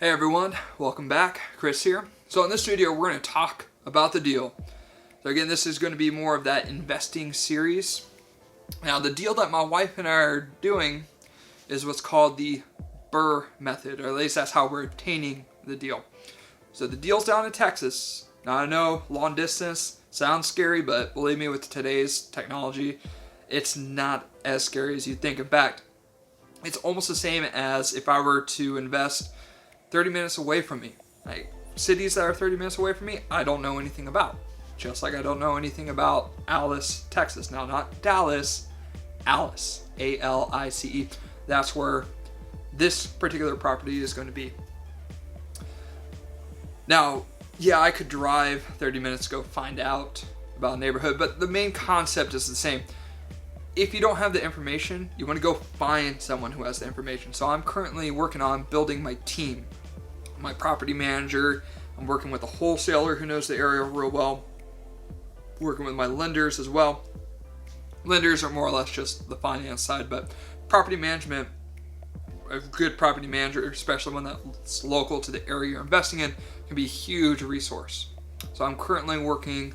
Hey everyone, welcome back. Chris here. So in this video, we're going to talk about the deal. So again, this is going to be more of that investing series. Now the deal that my wife and I are doing is what's called the BRRRR method, or at least that's how we're obtaining the deal. So the deal's down in Texas. Now I know long distance sounds scary, but believe me, with today's technology, it's not as scary as you think. In fact, it's almost the same as if I were to invest 30 minutes away from me. Like cities that are 30 minutes away from me, I don't know anything about. Just like I don't know anything about Alice, Texas. Now, not Dallas, Alice, A-L-I-C-E. That's where this particular property is going to be. Now, yeah, I could drive 30 minutes to go find out about a neighborhood, but the main concept is the same. If you don't have the information, you want to go find someone who has the information. So I'm currently working on building my team. My property manager, I'm working with a wholesaler who knows the area real well, working with my lenders as well. Lenders are more or less just the finance side, but property management, a good property manager, especially one that's local to the area you're investing in, can be a huge resource. So I'm currently working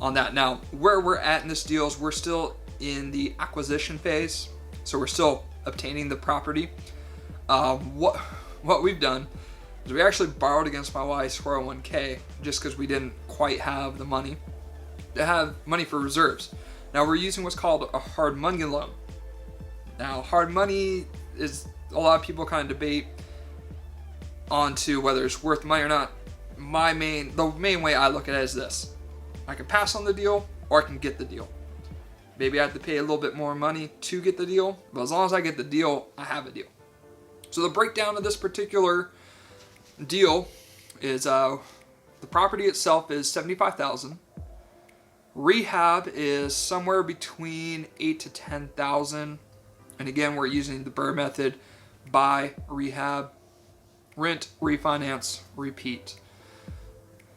on that. Now, where we're at in this deal is we're still in the acquisition phase, so we're still obtaining the property. What we've done is we actually borrowed against my wife's 401k just because we didn't quite have the money to have money for reserves. Now we're using what's called a hard money loan. Now hard money is, a lot of people kind of debate onto whether it's worth money or not. The main way I look at it is this: I can pass on the deal or I can get the deal. Maybe I have to pay a little bit more money to get the deal, but as long as I get the deal, I have a deal. So the breakdown of this particular deal is the property itself is $75,000. Rehab is somewhere between $8,000 to $10,000. And again, we're using the BRRRR method: buy, rehab, rent, refinance, repeat.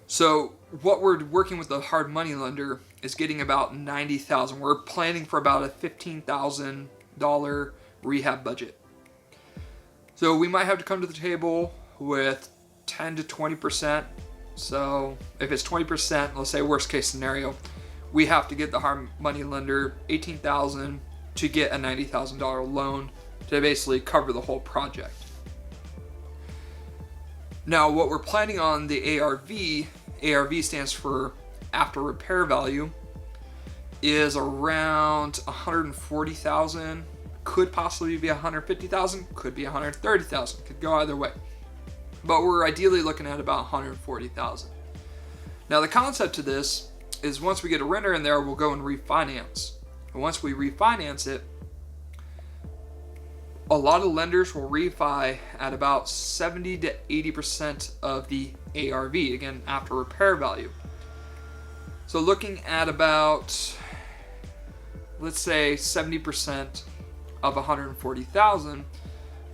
So what we're working with the hard money lender is getting about $90,000. We're planning for about a $15,000 rehab budget. So we might have to come to the table with 10 to 20%. So if it's 20%, let's say worst case scenario, we have to get the hard money lender $18,000 to get a $90,000 loan to basically cover the whole project. Now what we're planning on the ARV stands for after repair value, is around $140,000. Could possibly be $150,000, could be $130,000, could go either way. But we're ideally looking at about $140,000. Now the concept to this is once we get a renter in there, we'll go and refinance. And once we refinance it, a lot of lenders will refi at about 70 to 80% of the ARV, again, after repair value. So looking at about, let's say 70% of 140,000,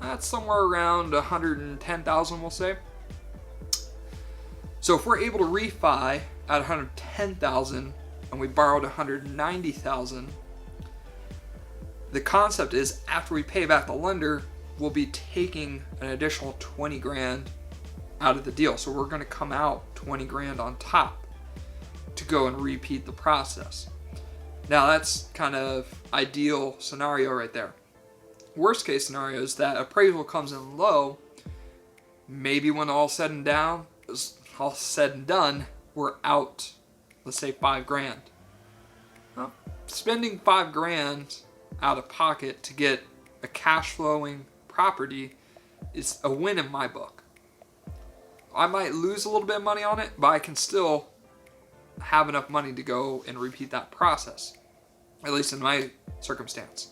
that's somewhere around 110,000, we'll say. So if we're able to refi at 110,000 and we borrowed 190,000, the concept is after we pay back the lender, we'll be taking an additional 20 grand out of the deal. So we're going to come out 20 grand on top to go and repeat the process. Now that's kind of ideal scenario right there. Worst case scenario is that appraisal comes in low. Maybe when all said and done, we're out, let's say 5 grand. Well, spending 5 grand out of pocket to get a cash flowing property is a win in my book. I might lose a little bit of money on it, but I can still have enough money to go and repeat that process, at least in my circumstance.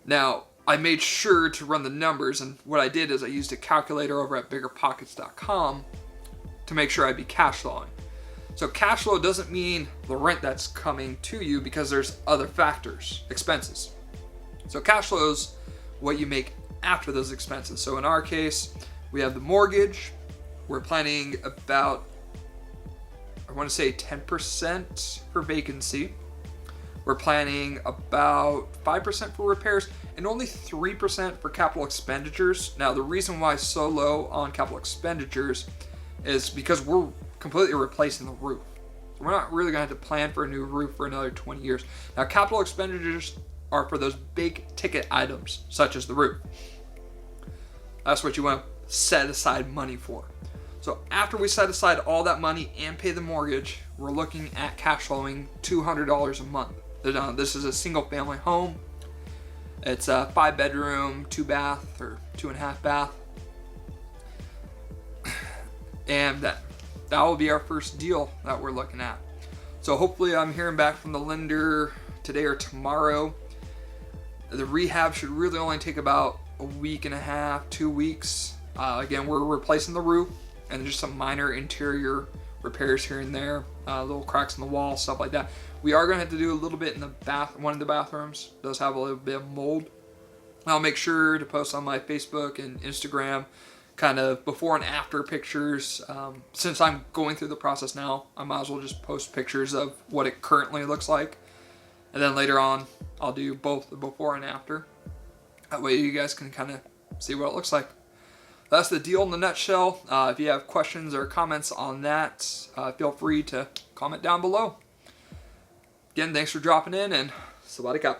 Now, I made sure to run the numbers, and what I did is I used a calculator over at biggerpockets.com to make sure I'd be cash flowing. So cash flow doesn't mean the rent that's coming to you, because there's other factors, expenses. So cash flow is what you make after those expenses. So in our case, we have the mortgage. We're planning about, I want to say 10% for vacancy. We're planning about 5% for repairs and only 3% for capital expenditures. Now, the reason why it's so low on capital expenditures is because we're completely replacing the roof. We're not really going to have to plan for a new roof for another 20 years. Now, capital expenditures are for those big ticket items, such as the roof. That's what you want to set aside money for. So after we set aside all that money and pay the mortgage, we're looking at cash flowing $200 a month. This is a single family home. It's a 5-bedroom, 2-bath, or 2.5 bath. And that will be our first deal that we're looking at. So hopefully I'm hearing back from the lender today or tomorrow. The rehab should really only take about a week and a half, 2 weeks. Again, we're replacing the roof and just some minor interior repairs here and there, little cracks in the wall, stuff like that. We are going to have to do a little bit in the one of the bathrooms. It does have a little bit of mold. I'll make sure to post on my Facebook and Instagram kind of before and after pictures. Since I'm going through the process now, I might as well just post pictures of what it currently looks like. And then later on, I'll do both the before and after. That way you guys can kind of see what it looks like. That's the deal in a nutshell. If you have questions or comments on that, feel free to comment down below. Again, thanks for dropping in, and Sawadee Ka.